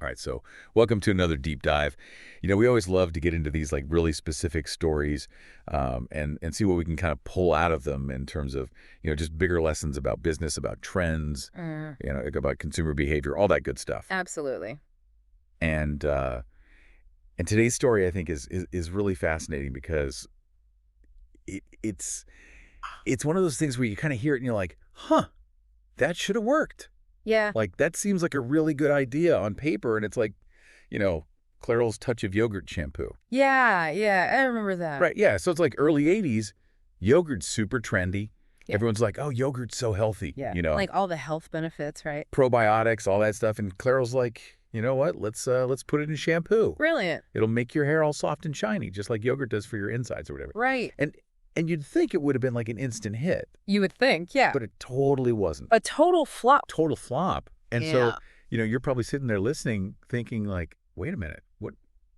All right, so welcome to another deep dive. We always love to get into these like really specific stories, and see what we can kind of pull out of them in terms of just bigger lessons about business, about trends, like about consumer behavior, all that good stuff. Absolutely. And and today's story I think is really fascinating because it's one of those things where you kind of hear it and you're like, huh, that should have worked. Yeah. Like, that seems like a really good idea on paper, and it's like, you know, Clairol's Touch of Yogurt shampoo. Yeah, yeah, I remember that. Right, yeah, so it's like early 80s, yogurt's super trendy. Yeah. Everyone's like, oh, yogurt's so healthy, Yeah. Like all the health benefits, right? probiotics, all that stuff, and Clairol's like, you know what, let's put it in shampoo. Brilliant. It'll make your hair all soft and shiny, just like yogurt does for your insides or whatever. Right. And you'd think it would have been like an instant hit, You would think, yeah. but it totally wasn't. A total flop. Total flop. And Yeah. so, you're probably sitting there listening, thinking like, wait a minute,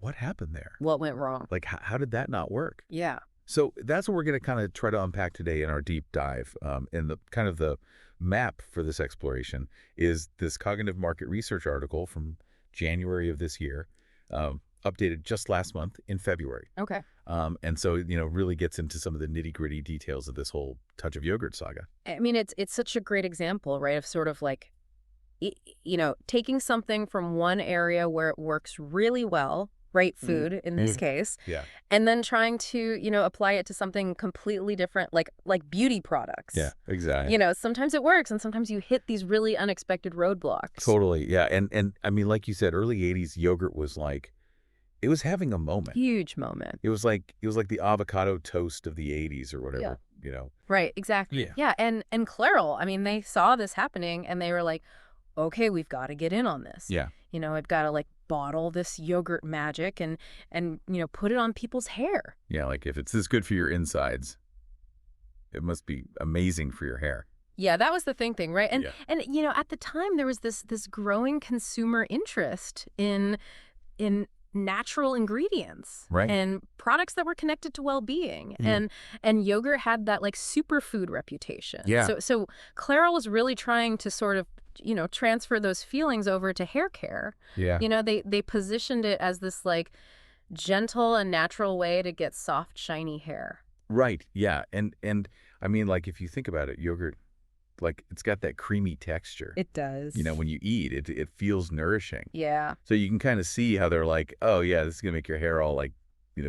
what happened there? What went wrong? Like, how did that not work? Yeah. So that's what we're going to kind of try to unpack today in our deep dive. And the kind of the map for this exploration is this cognitive market research article from January of this year, updated just last month in February. Okay. And so, really gets into some of the nitty-gritty details of this whole Touch of Yogurt saga. I mean, it's such a great example, right, of sort of like, taking something from one area where it works really well, right, food in this case, Yeah. and then trying to, apply it to something completely different, like beauty products. Yeah, exactly. Sometimes it works, and sometimes you hit these really unexpected roadblocks. Totally, yeah. And I mean, like you said, early 80s yogurt was like, it was having a moment. Huge moment. It was like the avocado toast of the 80s or whatever, Right, exactly. Yeah. Yeah, and Clairol, I mean, they saw this happening, and they were like, okay, we've got to get in on this. Yeah. I've got to, like, bottle this yogurt magic and put it on people's hair. Yeah, like if it's this good for your insides, it must be amazing for your hair. Yeah, that was the thing, right? And Yeah. and at the time there was this growing consumer interest in natural ingredients, Right. and products that were connected to well-being. And yogurt had that like superfood reputation. Yeah. So Clairol was really trying to sort of transfer those feelings over to hair care. Yeah. They positioned it as this like gentle and natural way to get soft, shiny hair. Right, yeah. And I mean, like, if you think about it, yogurt, like, it's got that creamy texture. It does. When you eat it, it feels nourishing. Yeah. So you can kind of see how they're like, oh, yeah, this is going to make your hair all, like,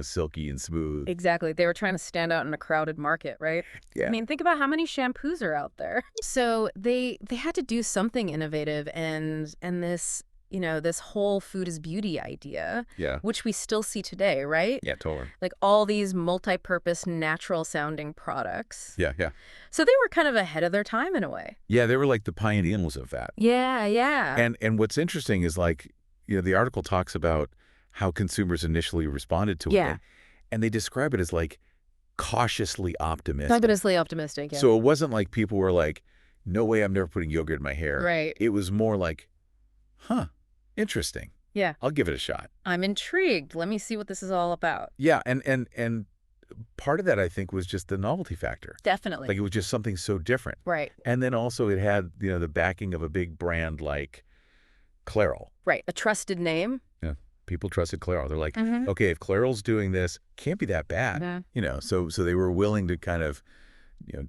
silky and smooth. Exactly. They were trying to stand out in a crowded market, right? Yeah. I mean, think about how many shampoos are out there. So they had to do something innovative, and this, this whole food is beauty idea, Yeah. which we still see today, right? Yeah, totally. Like all these multi-purpose, natural-sounding products. Yeah, yeah. So they were kind of ahead of their time in a way. Yeah, they were like the pioneers of that. Yeah, yeah. And what's interesting is, like, the article talks about how consumers initially responded to Yeah. it. And they describe it as, like, cautiously optimistic. Fabulously optimistic, yeah. So it wasn't like people were like, no way, I'm never putting yogurt in my hair. Right. It was more like, huh, interesting. Yeah. I'll give it a shot. I'm intrigued. Let me see what this is all about. Yeah, and part of that, I think, was just the novelty factor. Definitely. Like, it was just something so different. Right. And then also it had, the backing of a big brand like Clairol. Right. A trusted name. Yeah. People trusted Clairol. They're like, Mhm. okay, if Clairol's doing this, can't be that bad. Yeah. So they were willing to kind of,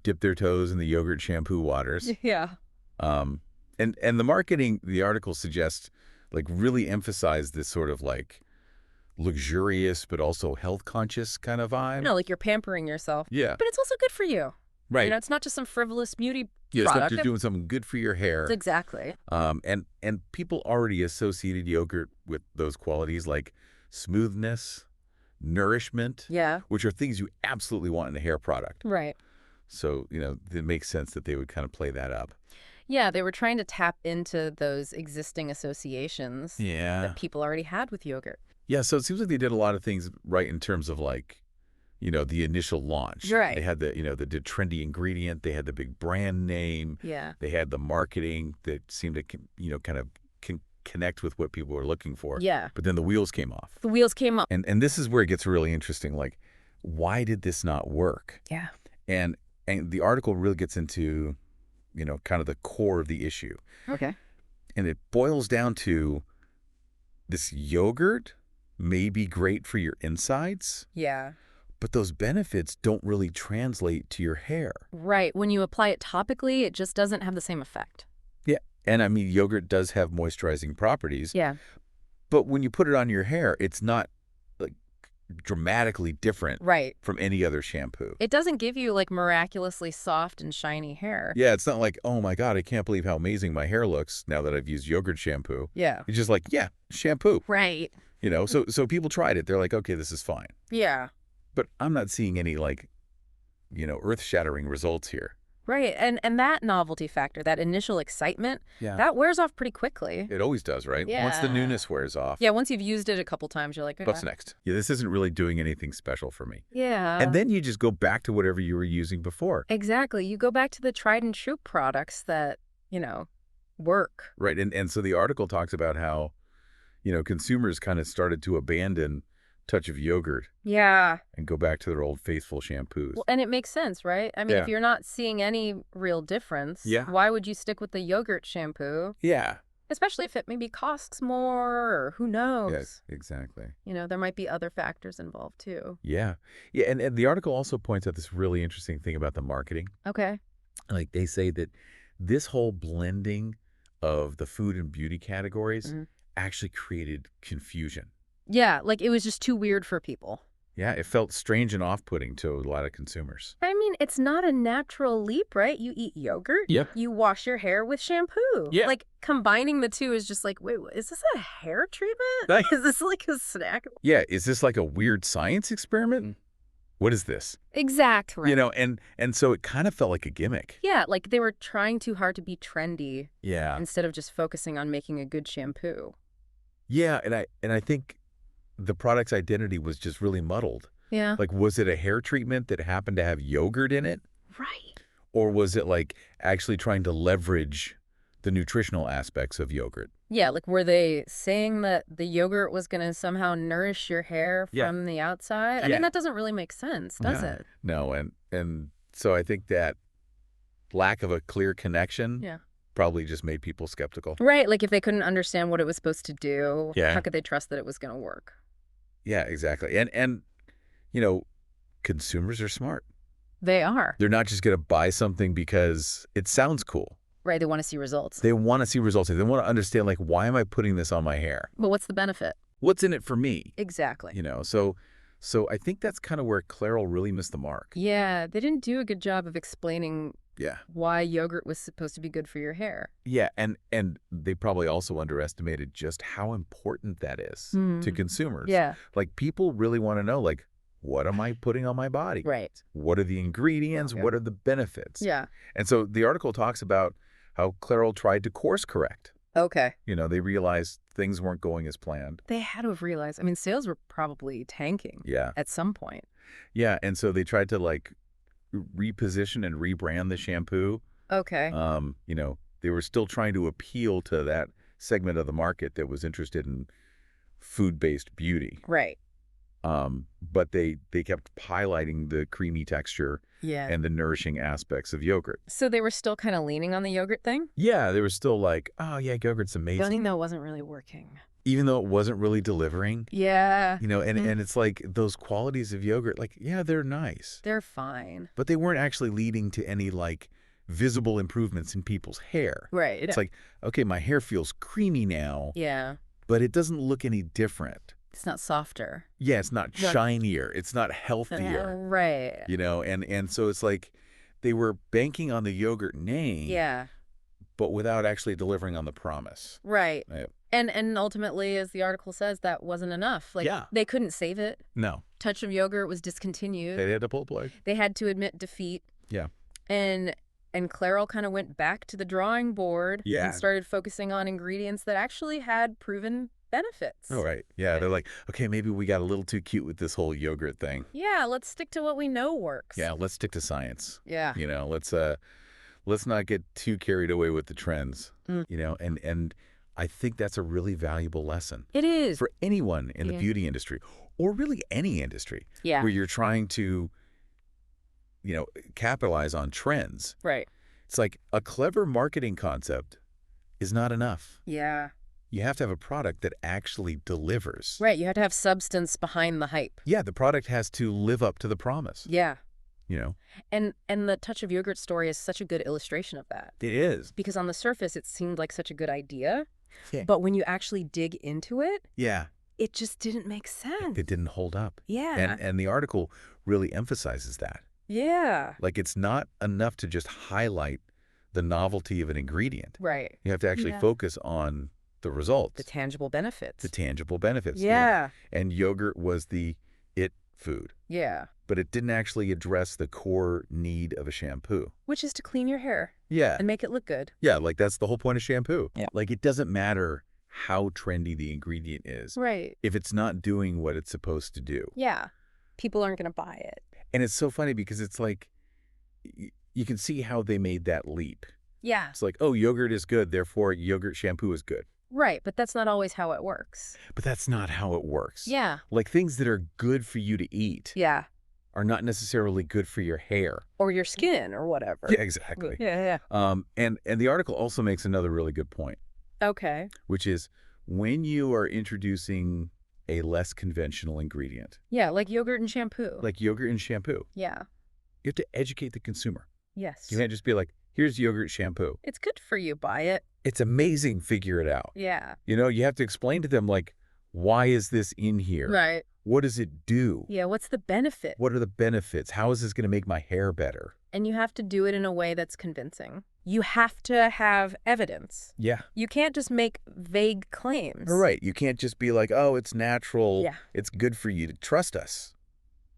dip their toes in the yogurt shampoo waters. Yeah. And the marketing, the article suggests, like, really emphasized this sort of like luxurious but also health conscious kind of vibe. Like you're pampering yourself. Yeah. But it's also good for you. Right. It's not just some frivolous beauty Yeah, it's not product. just doing something good for your hair. Exactly. And people already associated yogurt with those qualities like smoothness, nourishment, Yeah. which are things you absolutely want in a hair product. Right. So, it makes sense that they would kind of play that up. Yeah, they were trying to tap into those existing associations Yeah. that people already had with yogurt. Yeah, so it seems like they did a lot of things right in terms of, like, the initial launch. Right. They had the trendy ingredient. They had the big brand name. Yeah. They had the marketing that seemed to, kind of connect with what people were looking for. Yeah. But then the wheels came off. The wheels came up. And this is where it gets really interesting. Like, why did this not work? Yeah. And the article really gets into, kind of the core of the issue. Okay. And it boils down to this yogurt may be great for your insides, Yeah. but those benefits don't really translate to your hair. Right. When you apply it topically, it just doesn't have the same effect. Yeah. And I mean, yogurt does have moisturizing properties, Yeah. but when you put it on your hair, it's not like dramatically different Right. from any other shampoo. It doesn't give you like miraculously soft and shiny hair. Yeah, it's not like, oh my God, I can't believe how amazing my hair looks now that I've used yogurt shampoo. Yeah. It's just like, yeah, shampoo. Right. You know, so people tried it. They're like, okay, this is fine. Yeah. But I'm not seeing any like, earth-shattering results here. Right. And that novelty factor, that initial excitement, Yeah. that wears off pretty quickly. It always does, right? Once the Yeah. newness wears off. Yeah, once you've used it a couple times, you're like, What's next? Yeah, this isn't really doing anything special for me. Yeah. And then you just go back to whatever you were using before. Exactly. You go back to the tried and true products that, work. Right. And so the article talks about how, consumers kind of started to abandon touch of yogurt Yeah. and go back to their old faithful shampoos. Well, and it makes sense, right? I mean, Yeah. if you're not seeing any real difference, Yeah. why would you stick with the yogurt shampoo? Yeah. Especially if it maybe costs more or who knows? Yes, exactly. There might be other factors involved too. Yeah. Yeah. And the article also points out this really interesting thing about the marketing. Okay. Like they say that this whole blending of the food and beauty categories Mhm. actually created confusion. Yeah, like it was just too weird for people. Yeah, it felt strange and off-putting to a lot of consumers. I mean, it's not a natural leap, right? You eat yogurt, Yep. you wash your hair with shampoo. Yeah. Like combining the two is just like, wait, is this a hair treatment? Right. Is this like a snack? Yeah, is this like a weird science experiment? What is this? Exactly. And so it kind of felt like a gimmick. Yeah, like they were trying too hard to be trendy Yeah. instead of just focusing on making a good shampoo. Yeah, and I think the product's identity was just really muddled. Yeah. Like, was it a hair treatment that happened to have yogurt in it? Right. Or was it like actually trying to leverage the nutritional aspects of yogurt? Yeah, like were they saying that the yogurt was going to somehow nourish your hair Yeah. from the outside? I Yeah. mean, that doesn't really make sense, does No. it? No, and so I think that lack of a clear connection Yeah. probably just made people skeptical. Right, like if they couldn't understand what it was supposed to do, Yeah. how could they trust that it was going to work? Yeah, exactly. And consumers are smart. They are. They're not just going to buy something because it sounds cool. Right, they want to see results. They want to see results. They want to understand, like, why am I putting this on my hair? But what's the benefit? What's in it for me? Exactly. So I think that's kind of where Clairol really missed the mark. Yeah, they didn't do a good job of explaining Yeah. why yogurt was supposed to be good for your hair. Yeah, and they probably also underestimated just how important that is to consumers. Yeah. Like, people really want to know, like, what am I putting on my body? Right. What are the ingredients? Yeah. What are the benefits? Yeah. And so the article talks about how Clairol tried to course correct. Okay. They realized things weren't going as planned. They had to have realized. I mean, sales were probably tanking Yeah. at some point. Yeah, and so they tried to, like, reposition and rebrand the shampoo. Okay. They were still trying to appeal to that segment of the market that was interested in food-based beauty. Right. But they kept highlighting the creamy texture Yeah. and the nourishing aspects of yogurt. So they were still kind of leaning on the yogurt thing? Yeah, they were still like, oh, yeah, yogurt's amazing. Even though it wasn't really working. Even though it wasn't really delivering. Yeah. And it's like those qualities of yogurt, like, yeah, they're nice. They're fine. But they weren't actually leading to any, like, visible improvements in people's hair. Right. It's like, okay, my hair feels creamy now, Yeah. but it doesn't look any different. It's not softer. Yeah, it's not No. shinier. It's not healthier. Right. And so it's like they were banking on the yogurt name, Yeah. but without actually delivering on the promise. Right. Yeah. And ultimately, as the article says, that wasn't enough. Like, Yeah. they couldn't save it. No, Touch of Yogurt was discontinued. they had to pull the plug. They had to admit defeat. Yeah. And Clairol kind of went back to the drawing board Yeah. and started focusing on ingredients that actually had proven benefits. Oh, right. Yeah, they're like, okay, maybe we got a little too cute with this whole yogurt thing. Yeah, let's stick to what we know works. Yeah, let's stick to science. Yeah. Let's not get too carried away with the trends. And I think that's a really valuable lesson It is. for anyone in the Yeah. beauty industry, or really any industry, Yeah. where you're trying to, capitalize on trends. Right. It's like a clever marketing concept is not enough. Yeah. you have to have a product that actually delivers. Right, you have to have substance behind the hype. Yeah, the product has to live up to the promise, Yeah. you know? And the touch of yogurt story is such a good illustration of that. It is. Because on the surface, it seemed like such a good idea. Yeah. But when you actually dig into it, Yeah. it just didn't make sense. It didn't hold up. Yeah. And the article really emphasizes that. Yeah. Like, it's not enough to just highlight the novelty of an ingredient. Right. You have to actually focus on the results. The tangible benefits. The tangible benefits. Yeah. And yogurt was the it food. Yeah. But it didn't actually address the core need of a shampoo. Which is to clean your hair Yeah. and make it look good. Yeah, like that's the whole point of shampoo. Yeah. Like, it doesn't matter how trendy the ingredient is. Right. If it's not doing what it's supposed to do. Yeah. People aren't going to buy it. And it's so funny because it's like, you can see how they made that leap. Yeah. It's like, oh, yogurt is good, therefore yogurt shampoo is good. Right, but that's not always how it works. But that's not how it works. Yeah. Like, things that are good for you to eat Yeah. are not necessarily good for your hair. Or your skin or whatever. Yeah, exactly. Yeah. And the article also makes another really good point, Okay. which is when you are introducing a less conventional ingredient, Yeah, like yogurt and shampoo. like yogurt and shampoo, Yeah. you have to educate the consumer. Yes. You can't just be like, here's yogurt shampoo. It's good for you. Buy it. It's amazing. Figure it out. Yeah. You know, you have to explain to them, like, why is this in here? Right. What does it do? Yeah, what's the benefit? What are the benefits? How is this going to make my hair better? And you have to do it in a way that's convincing. You have to have evidence. Yeah. You can't just make vague claims. All right. You can't just be like, oh, it's natural. Yeah. It's good for you to trust us.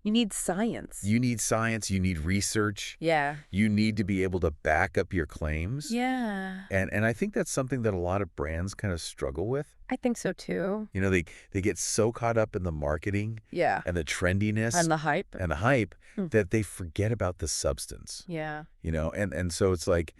You need science. You need science. You need research. Yeah. You need to be able to back up your claims. Yeah. And I think that's something that a lot of brands kind of struggle with. I think so too. You know, they get so caught up in the marketing Yeah. and the trendiness And the hype. that they forget about the substance. Yeah. You know, and so it's like,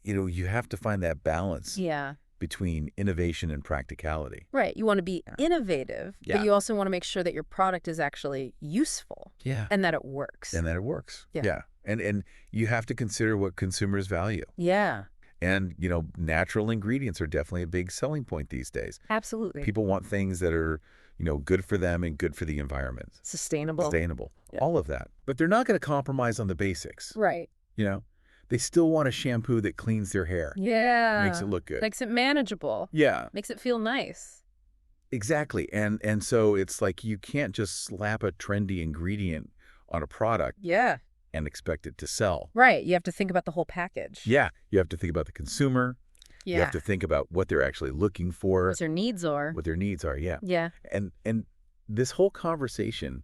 you know, you have to find that balance Yeah. between innovation and practicality. Right. You want to be innovative, Yeah. but you also want to make sure that your product is actually useful Yeah. and that it works. And that it works. Yeah. And you have to consider what consumers value. Yeah. And, you know, natural ingredients are definitely a big selling point these days. Absolutely. People want things that are, you know, good for them and good for the environment. Sustainable. Yeah. All of that. But they're not going to compromise on the basics. Right. You know, they still want a shampoo that cleans their hair. Yeah. Makes it look good. Makes it manageable. Yeah, Makes it feel nice. exactly. And so it's like you can't just slap a trendy ingredient on a product Yeah. and expect it to sell. Right. You have to think about the whole package. Yeah, you have to think about the consumer. Yeah. You have to think about what they're actually looking for, What their needs are. what their needs are. Yeah. Yeah. And this whole conversation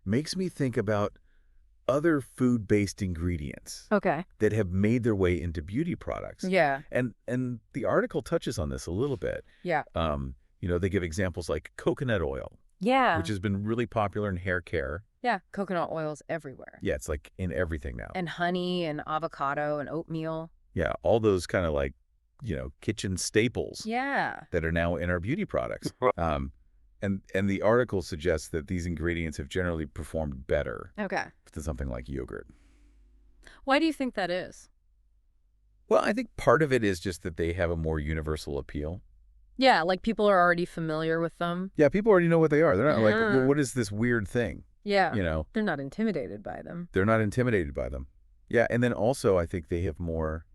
makes me think about other food-based ingredients Okay. that have made their way into beauty products. Yeah. And the article touches on this a little bit. Yeah. You know, they give examples like coconut oil, Yeah. which has been really popular in hair care. Yeah. Coconut oil's everywhere. Yeah, it's like in everything now. And honey and avocado and oatmeal. Yeah, all those kind of like, you know, kitchen staples Yeah. that are now in our beauty products. And the article suggests that these ingredients have generally performed better Okay. than something like yogurt. Why do you think that is? Well, I think part of it is just that they have a more universal appeal. Yeah, like people are already familiar with them. Yeah, people already know what they are. They're not like, Yeah. well, what is this weird thing? Yeah. You know, They're not intimidated by them. they're not intimidated by them. Yeah, and then also I think they have more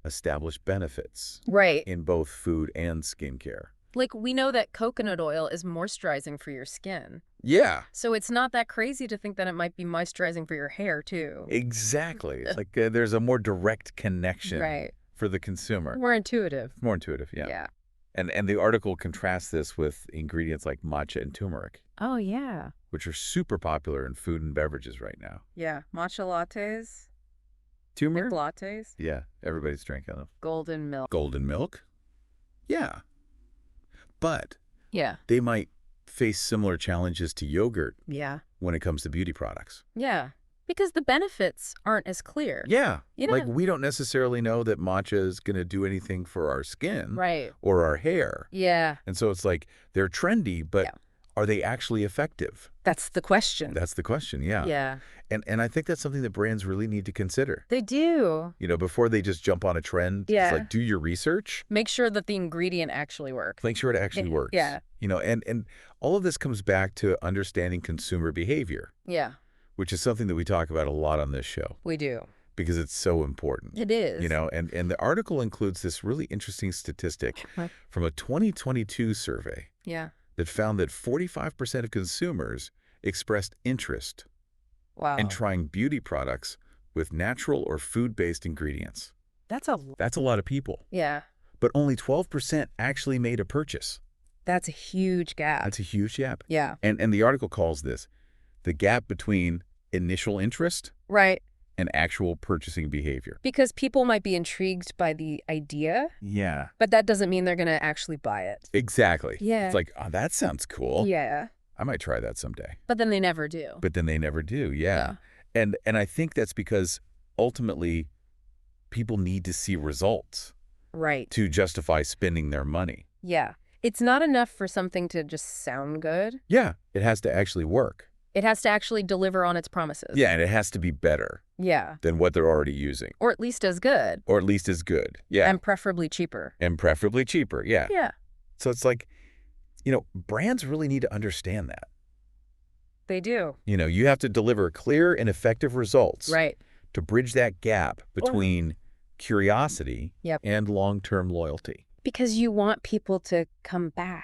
established benefits Right. in both food and skincare. Like we know that coconut oil is moisturizing for your skin. Yeah, So it's not that crazy to think that it might be moisturizing for your hair too. exactly. It's like there's a more direct connection Right. for the consumer. More intuitive. More intuitive, yeah. Yeah. And the article contrasts this with ingredients like matcha and turmeric, Oh, yeah. which are super popular in food and beverages right now. Yeah. Matcha lattes. Turmeric? Lattes. Yeah, everybody's drinking them. Golden milk. Golden milk? Yeah. But Yeah. they might face similar challenges to yogurt Yeah. when it comes to beauty products. Yeah. Because the benefits aren't as clear. Yeah. You know- Like, we don't necessarily know that matcha is going to do anything for our skin Right. or our hair. Yeah. And so it's like they're trendy, but Yeah. are they actually effective? That's the question. That's the question, yeah. Yeah. And I think that's something that brands really need to consider. They do. Before they just jump on a trend, it's Yeah. like, do your research. Make sure that the ingredient actually works. Make sure it actually works. Yeah. And all of this comes back to understanding consumer behavior, Yeah. which is something that we talk about a lot on this show We do. because it's so important. It is. And the article includes this really interesting statistic What? from a 2022 survey Yeah. that found that 45% of consumers expressed interest Wow. in trying beauty products with natural or food-based ingredients. That's a... That's a lot of people. Yeah. But only 12% actually made a purchase. That's a huge gap. That's a huge gap. Yeah. And the article calls this the gap between initial interest Right. and actual purchasing behavior. Because people might be intrigued by the idea, Yeah. but that doesn't mean they're going to actually buy it. Exactly. Yeah. It's like, oh, that sounds cool. Yeah. I might try that someday. But then they never do. But then they never do, yeah. And I think that's because ultimately people need to see results Right. to justify spending their money. Yeah. It's not enough for something to just sound good. Yeah, it has to actually work. It has to actually deliver on its promises. Yeah, and it has to be better Yeah. than what they're already using. Or at least as good. Or at least as good. Yeah. And preferably cheaper. And preferably cheaper, yeah. Yeah. So it's like, brands really need to understand that. They do. You have to deliver clear and effective results Right. to bridge that gap between curiosity Yep. and long-term loyalty. Because you want people to come back.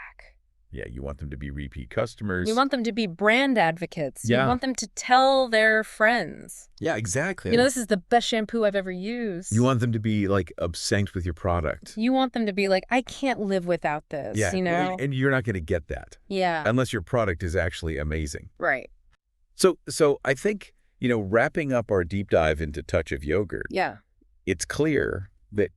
Yeah, you want them to be repeat customers. You want them to be brand advocates. Yeah. You want them to tell their friends. Yeah, exactly. This is the best shampoo I've ever used. You want them to be, like, obsessed with your product. You want them to be like, I can't live without this, Yeah, and you're not going to get that Yeah. unless your product is actually amazing. Right. So I think, wrapping up our deep dive into Touch of Yogurt, Yeah. it's clear that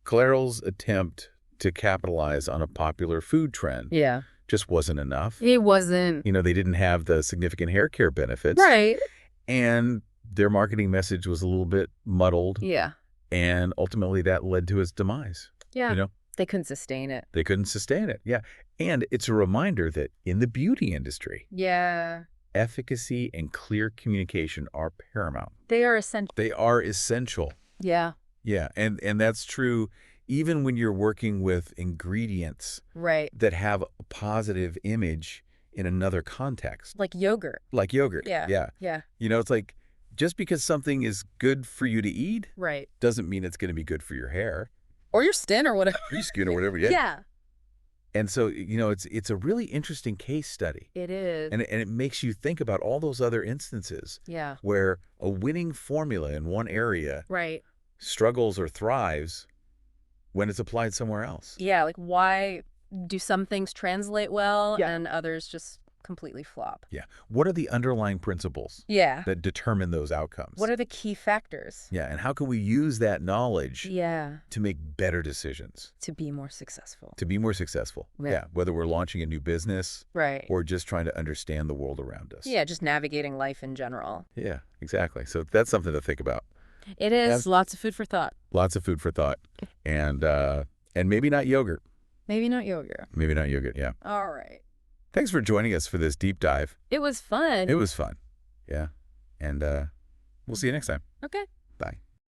Clairol's attempt to capitalize on a popular food trend Yeah. just wasn't enough. It wasn't. They didn't have the significant hair care benefits. Right. And their marketing message was a little bit muddled. Yeah. And ultimately that led to its demise. Yeah. They couldn't sustain it. They couldn't sustain it. Yeah. And it's a reminder that in the beauty industry, Yeah. efficacy and clear communication are paramount. They are essential. They are essential. Yeah. Yeah. And that's true even when you're working with ingredients Right. that have a positive image in another context. Like yogurt. Like yogurt. Yeah. Yeah. Yeah. It's like just because something is good for you to eat Right. doesn't mean it's going to be good for your hair. Or your skin or whatever. Or your skin or whatever. Yeah. Yeah. And so, it's a really interesting case study. It is. And it makes you think about all those other instances Yeah. where a winning formula in one area Right. struggles or thrives when it's applied somewhere else. Yeah. Like, why do some things translate well Yeah. and others just completely flop? Yeah. What are the underlying principles Yeah. that determine those outcomes? What are the key factors? Yeah. And how can we use that knowledge Yeah. to make better decisions, To be more successful. to be more successful? Yeah. Yeah. Whether we're launching a new business Right. or just trying to understand the world around us. Yeah. Just navigating life in general. Yeah, exactly. So that's something to think about. It is. Yes. Lots of food for thought. Lots of food for thought. And maybe not yogurt. Maybe not yogurt. Maybe not yogurt, yeah. All right. Thanks for joining us for this deep dive. It was fun. It was fun. Yeah. And we'll see you next time. Okay.